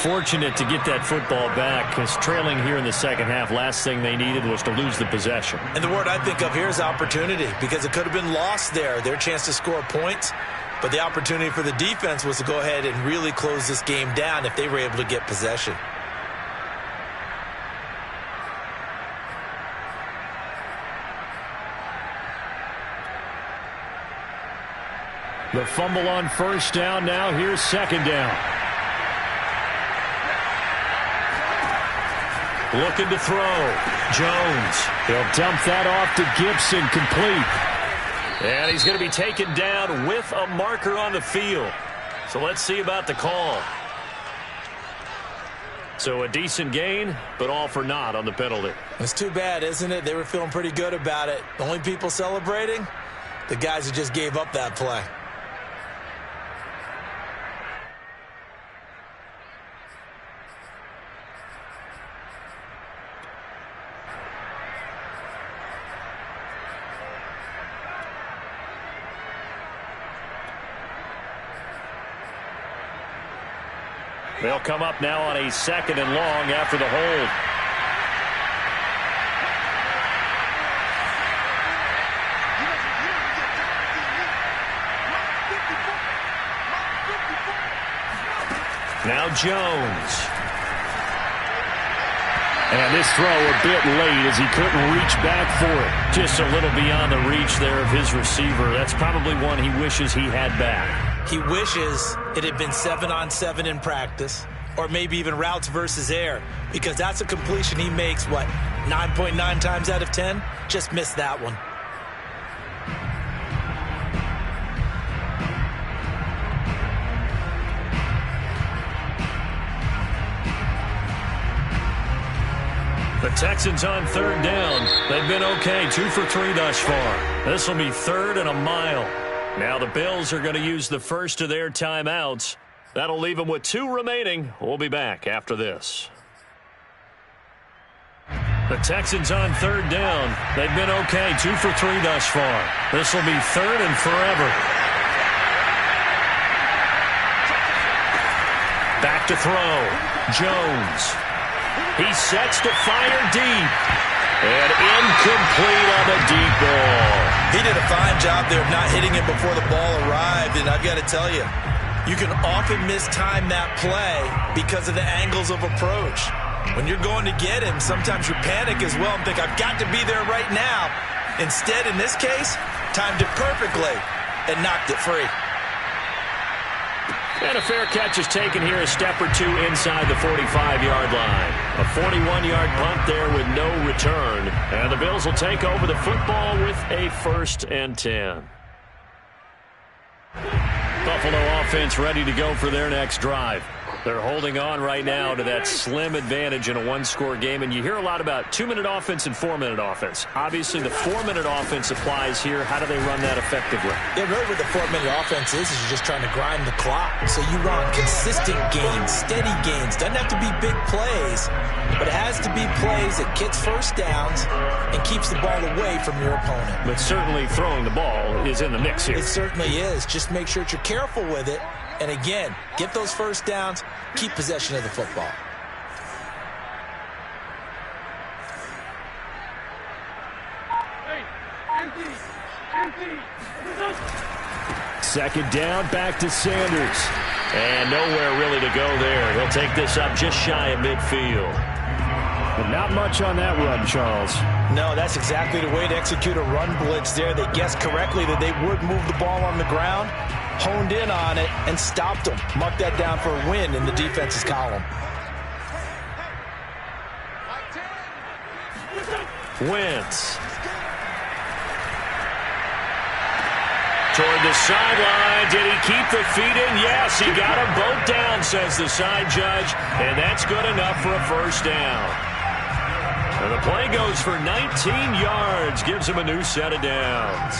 Fortunate to get that football back because trailing here in the second half, last thing they needed was to lose the possession. And the word I think of here is opportunity, because it could have been lost there. Their chance to score points, but the opportunity for the defense was to go ahead and really close this game down if they were able to get possession. The fumble on first down. Now here's second down. Looking to throw. Jones. He'll dump that off to Gibson, complete. And he's going to be taken down with a marker on the field. So let's see about the call. So a decent gain, but all for naught on the penalty. It's too bad, isn't it? They were feeling pretty good about it. The only people celebrating, the guys who just gave up that play. They'll come up now on a second and long after the hold. Now Jones. And this throw a bit late as he couldn't reach back for it. Just a little beyond the reach there of his receiver. That's probably one he wishes he had back. He wishes it had been 7-on-7 in practice, or maybe even routes versus air, because that's a completion he makes, 9.9 times out of 10? Just missed that one. The Texans on third down. They've been okay, 2 for 3 thus far. This will be 3rd and a mile. Now the Bills are going to use the first of their timeouts. That'll leave them with 2 remaining. We'll be back after this. The Texans on third down. They've been okay, 2 for 3 thus far. This will be 3rd and forever. Back to throw. Jones. He sets to fire deep. And incomplete on the deep ball. He did a fine job there of not hitting it before the ball arrived, and I've got to tell you, you can often mistime that play because of the angles of approach. When you're going to get him, sometimes you panic as well and think, I've got to be there right now. Instead, in this case, timed it perfectly and knocked it free. And a fair catch is taken here, a step or 2 inside the 45-yard line. A 41-yard punt there with no return. And the Bills will take over the football with a 1st and 10. Buffalo offense ready to go for their next drive. They're holding on right now to that slim advantage in a 1-score game. And you hear a lot about 2-minute offense and 4-minute offense. Obviously, the 4-minute offense applies here. How do they run that effectively? Yeah, really what the 4-minute offense is you're just trying to grind the clock. So you run consistent gains, steady gains. Doesn't have to be big plays, but it has to be plays that gets first downs and keeps the ball away from your opponent. But certainly throwing the ball is in the mix here. It certainly is. Just make sure that you're careful with it. And again, get those first downs, keep possession of the football. Second down, back to Sanders. And nowhere really to go there. He'll take this up just shy of midfield. But not much on that run, Charles. No, that's exactly the way to execute a run blitz there. They guessed correctly that they would move the ball on the ground, honed in on it, and stopped them. Mark that down for a win in the defense's column. Wentz. Toward the sideline. Did he keep the feet in? Yes, he got them both down, says the side judge. And that's good enough for a first down. And the play goes for 19 yards. Gives him a new set of downs.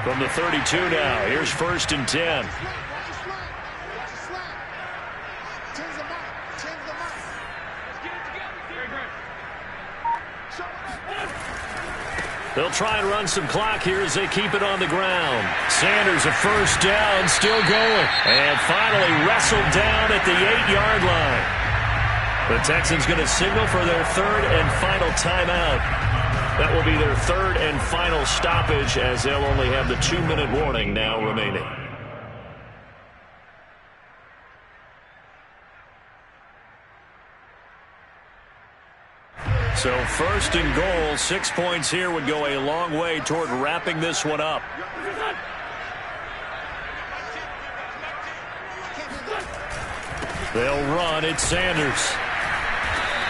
From the 32 now, here's 1st and 10. They'll try and run some clock here as they keep it on the ground. Sanders, a 1st down, still going. And finally wrestled down at the 8-yard line. The Texans going to signal for their 3rd and final timeout. That will be their 3rd and final stoppage, as they'll only have the 2-minute warning now remaining. So 1st and goal, 6 points here would go a long way toward wrapping this one up. They'll run. It's Sanders.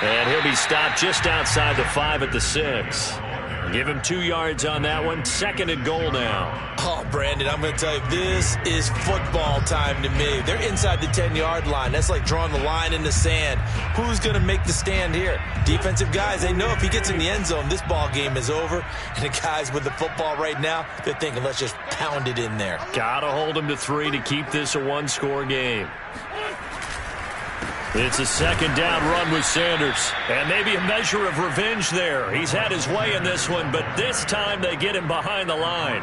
And he'll be stopped just outside the 5 at the 6. Give him 2 yards on that one. 2nd and goal now. Oh, Brandon, I'm going to tell you, this is football time to me. They're inside the 10-yard line. That's like drawing the line in the sand. Who's going to make the stand here? Defensive guys, they know if he gets in the end zone, this ball game is over. And the guys with the football right now, they're thinking, let's just pound it in there. Got to hold him to 3 to keep this a 1-score game. It's a 2nd down run with Sanders. And maybe a measure of revenge there. He's had his way in this one, but this time they get him behind the line.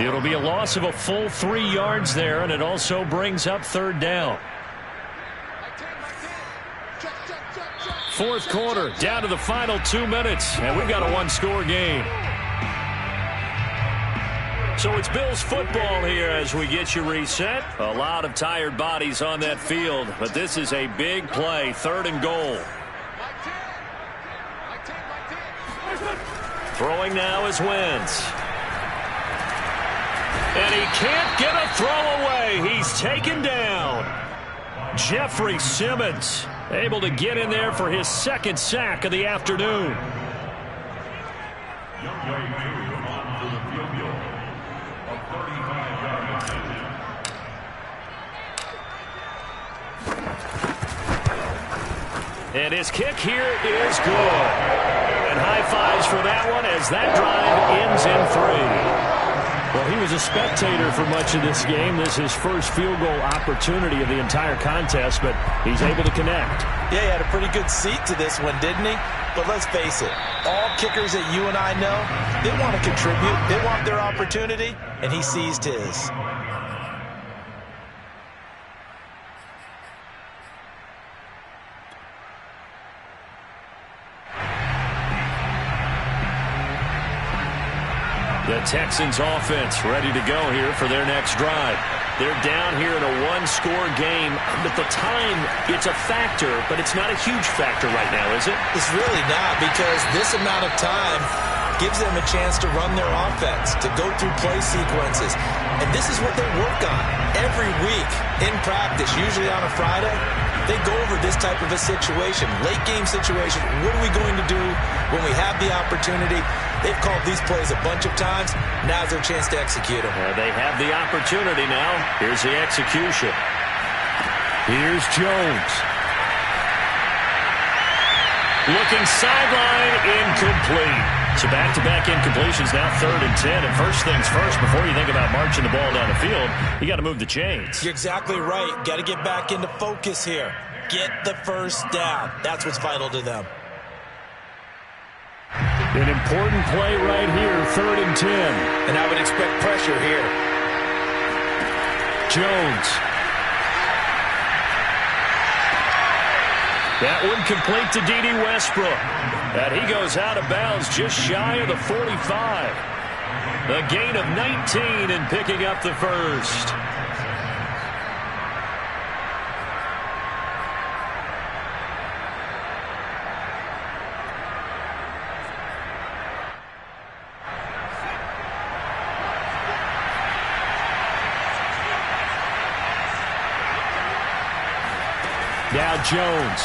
It'll be a loss of a full 3 yards there, and it also brings up 3rd down. 4th quarter, down to the final 2 minutes, and we've got a 1-score game. So it's Bills football here as we get you reset. A lot of tired bodies on that field, but this is a big play, 3rd and goal. Throwing now is Wentz. And he can't get a throw away. He's taken down. Jeffrey Simmons able to get in there for his 2nd sack of the afternoon. And his kick here is good. And high fives for that one as that drive ends in 3. Well, he was a spectator for much of this game. This is his first field goal opportunity of the entire contest, but he's able to connect. Yeah, he had a pretty good seat to this one, didn't he? But let's face it, all kickers that you and I know, they want to contribute. They want their opportunity, and he seized his. The Texans offense ready to go here for their next drive. They're down here in a 1-score game. At the time, it's a factor, but it's not a huge factor right now, is it? It's really not, because this amount of time gives them a chance to run their offense, to go through play sequences. And this is what they work on every week in practice, usually on a Friday. They go over this type of a situation, late game situation. What are we going to do when we have the opportunity? They've called these plays a bunch of times. Now's their chance to execute them. They have the opportunity now. Here's the execution. Here's Jones. Looking sideline, incomplete. So back-to-back incompletions, now 3rd and 10. And first things first, before you think about marching the ball down the field, you got to move the chains. You're exactly right. Got to get back into focus here. Get the 1st down. That's what's vital to them. An important play right here, 3rd and 10. And I would expect pressure here. Jones. That one complete to D.D. Westbrook. And he goes out of bounds just shy of the 45. A gain of 19 and picking up the 1st. Now Jones.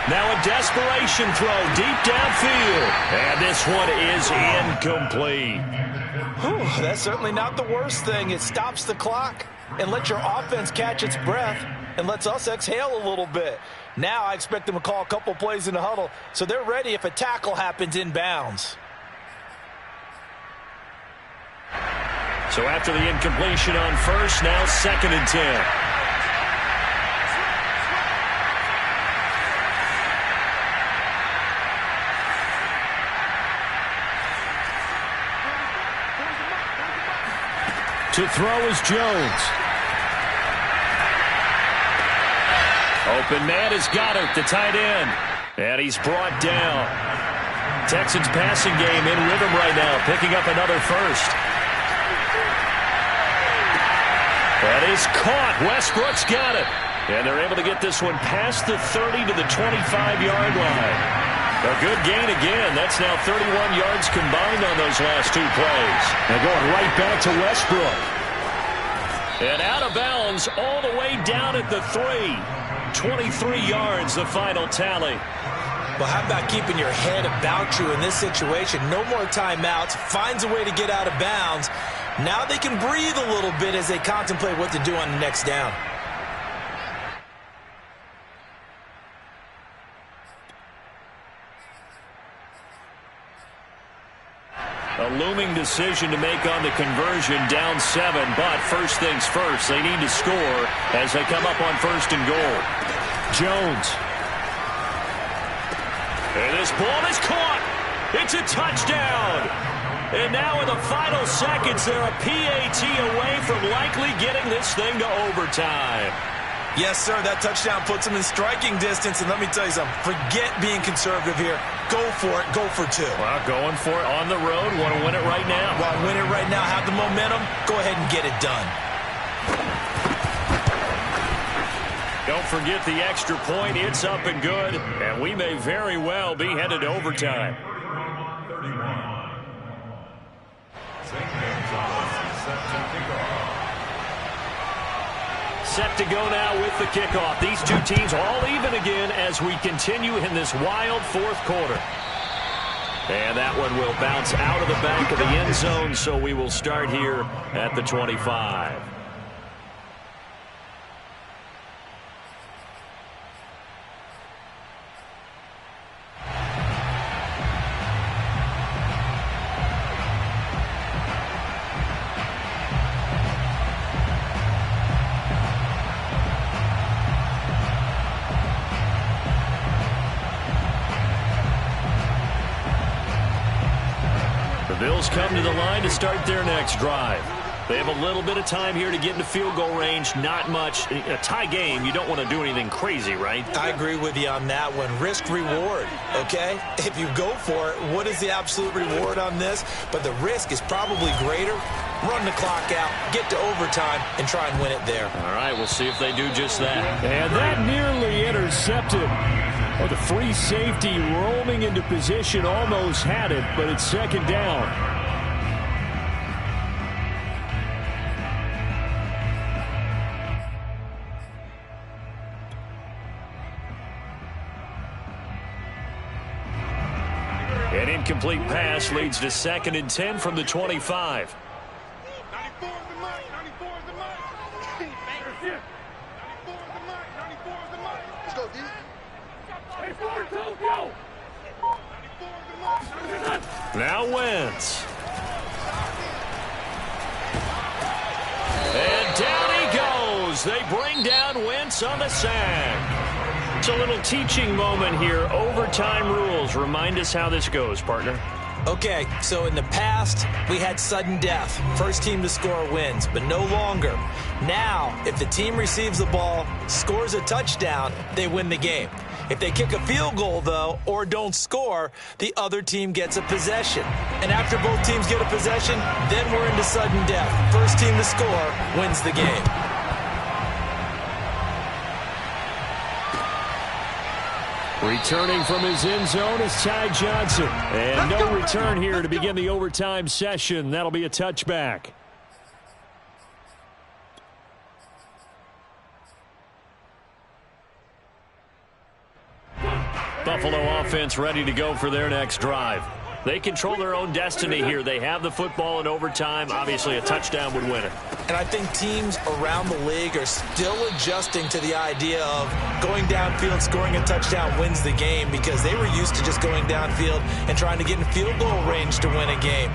Now a desperation throw deep downfield. And this one is incomplete. Whew, that's certainly not the worst thing. It stops the clock and lets your offense catch its breath and lets us exhale a little bit. Now I expect them to call a couple plays in the huddle so they're ready if a tackle happens inbounds. So after the incompletion on first, now 2nd and 10. To throw is Jones. Open man has got it, the tight end. And he's brought down. Texans passing game in rhythm right now, picking up another first. That is caught. Westbrook's got it. And they're able to get this one past the 30 to the 25-yard line. A good gain again. That's now 31 yards combined on those last 2 plays. They're going right back to Westbrook. And out of bounds all the way down at the 3. 23 yards, the final tally. Well, how about keeping your head about you in this situation? No more timeouts. Finds a way to get out of bounds. Now they can breathe a little bit as they contemplate what to do on the next down. A looming decision to make on the conversion, down 7. But first things first, they need to score as they come up on 1st and goal. Jones. And this ball is caught. It's a touchdown. And now in the final seconds, they're a PAT away from likely getting this thing to overtime. Yes, sir, that touchdown puts them in striking distance. And let me tell you something, forget being conservative here. Go for it. Go for 2. Well, going for it on the road. Want to win it right now. Want to win it right now, have the momentum. Go ahead and get it done. Don't forget the extra point. It's up and good. And we may very well be headed to overtime. Set to go now with the kickoff. These two teams all even again as we continue in this wild 4th quarter. And that one will bounce out of the back of the end zone, so we will start here at the 25. Bills come to the line to start their next drive. They have a little bit of time here to get into field goal range. Not much. A tie game, you don't want to do anything crazy, right? I agree with you on that one. Risk reward, okay? If you go for it, what is the absolute reward on this? But the risk is probably greater. Run the clock out, get to overtime, and try and win it there. All right, we'll see if they do just that. And that nearly intercepted. Oh, the free safety roaming into position almost had it, but it's 2nd down. An incomplete pass leads to 2nd and 10 from the 25. 94 is the mic. 94 is the mic. 94 is the mic. 94 is the mic. Let's go, D. 94 is the mic. Now Wentz. And down he goes. They bring down Wentz on the sack. It's a little teaching moment here. Overtime rules. Remind us how this goes, partner. Okay, so in the past, we had sudden death. First team to score wins, but no longer. Now, if the team receives the ball, scores a touchdown, they win the game. If they kick a field goal, though, or don't score, the other team gets a possession. And after both teams get a possession, then we're into sudden death. First team to score wins the game. Returning from his end zone is Ty Johnson. And no return here to begin the overtime session. That'll be a touchback. Buffalo offense ready to go for their next drive. They control their own destiny here. They have the football in overtime. Obviously, a touchdown would win it. And I think teams around the league are still adjusting to the idea of going downfield, scoring a touchdown wins the game, because they were used to just going downfield and trying to get in field goal range to win a game.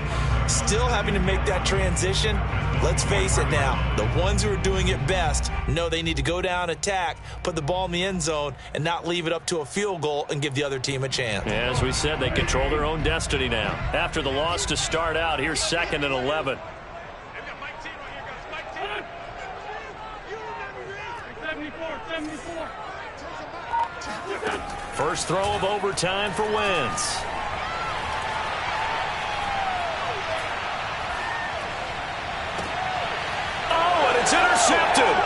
Still having to make that transition. Let's face it now, the ones who are doing it best know they need to go down, attack, put the ball in the end zone, and not leave it up to a field goal and give the other team a chance. As we said, they control their own destiny now. After the loss to start out, here's 2nd and 11. First throw of overtime for Wentz. Oh, and it's intercepted.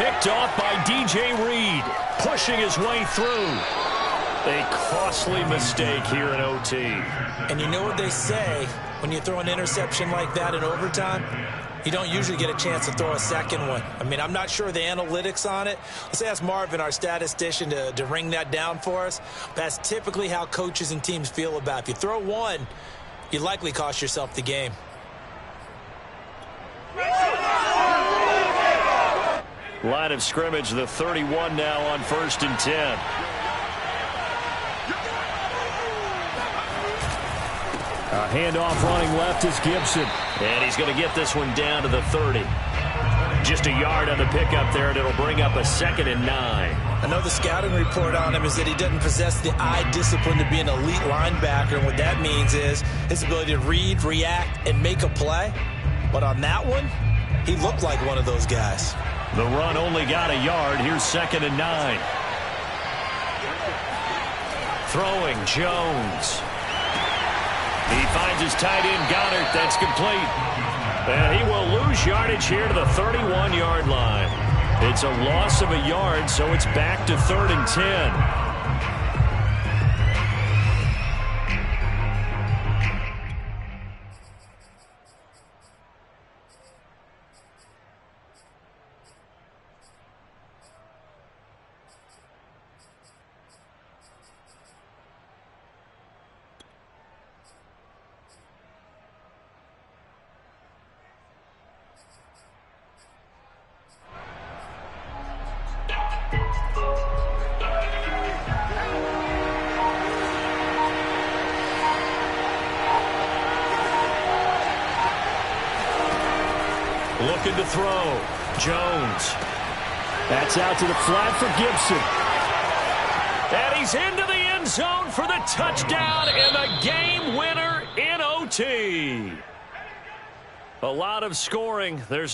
Picked off by DJ Reed, pushing his way through. A costly mistake here in OT. And you know what they say, when you throw an interception like that in overtime, you don't usually get a chance to throw a second one. I mean, I'm not sure the analytics on it. Let's ask Marvin, our statistician, to ring that down for us. That's typically how coaches and teams feel about it. If you throw one, you likely cost yourself the game. Line of scrimmage, the 31 now on 1st and 10. A handoff running left is Gibson. And he's going to get this one down to the 30. Just a yard on the pickup there, and it'll bring up a 2nd and 9. I know the scouting report on him is that he doesn't possess the eye discipline to be an elite linebacker. And what that means is his ability to read, react, and make a play. But on that one, he looked like one of those guys. The run only got a yard. Here's 2nd and 9. Throwing, Jones. He finds his tight end, Goddard. That's complete. And he will lose yardage here to the 31-yard line. It's a loss of a yard, so it's back to 3rd and 10. Looking to throw. Jones. That's out to the flat for Gibson. And he's into the end zone for the touchdown and the game winner in OT. A lot of scoring. There's no